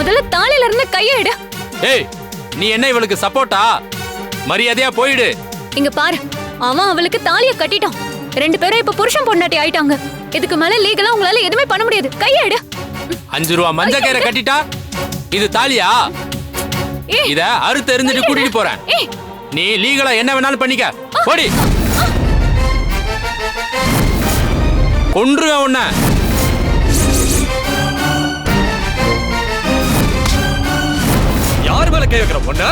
முதல்ல தாலில இருந்து கையை எடு. ஏய், நீ என்ன இவளுக்கு சப்போர்ட்டா? மரியாதையா போயிடு. இங்க பாரு, அவன் அவளுக்கு தாலிய கட்டிட்டான். 2 பேரும் இப்ப புருஷன் பொண்டாட்டி ஆயிட்டாங்க. இதுக்கு மேல லீகலா உங்களால எதுவுமே பண்ண முடியாது. கையை எடு. 5 ரூபா மஞ்ச கயிறை கட்டிட்டா இது தாலியா? இத அறுத்து எறிஞ்சிட்டு கூட்டிட்டு போறேன். நீ லீகலா என்ன வேணாலும் பண்ணிக்க. போடி. கொன்றுவேன் உன்னை. யார் மேல கை வைக்கிற பொண்ணு?